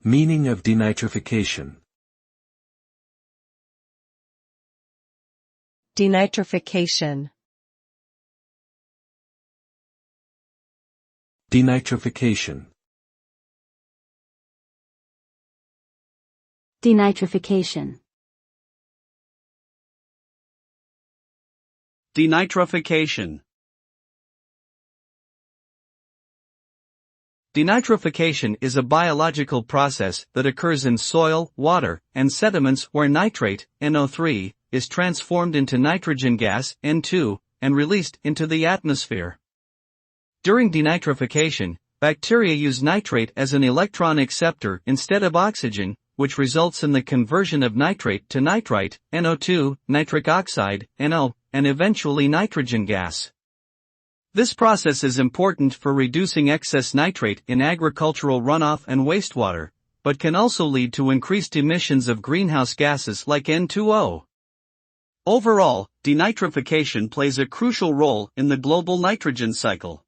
Meaning of denitrification. Denitrification. Denitrification. Denitrification. Denitrification. Denitrification is a biological process that occurs in soil, water, and sediments where nitrate, NO3, is transformed into nitrogen gas, N2, and released into the atmosphere. During denitrification, bacteria use nitrate as an electron acceptor instead of oxygen, which results in the conversion of nitrate to nitrite, NO2, nitric oxide, NO, and eventually nitrogen gas. This process is important for reducing excess nitrate in agricultural runoff and wastewater, but can also lead to increased emissions of greenhouse gases like N2O. Overall, denitrification plays a crucial role in the global nitrogen cycle.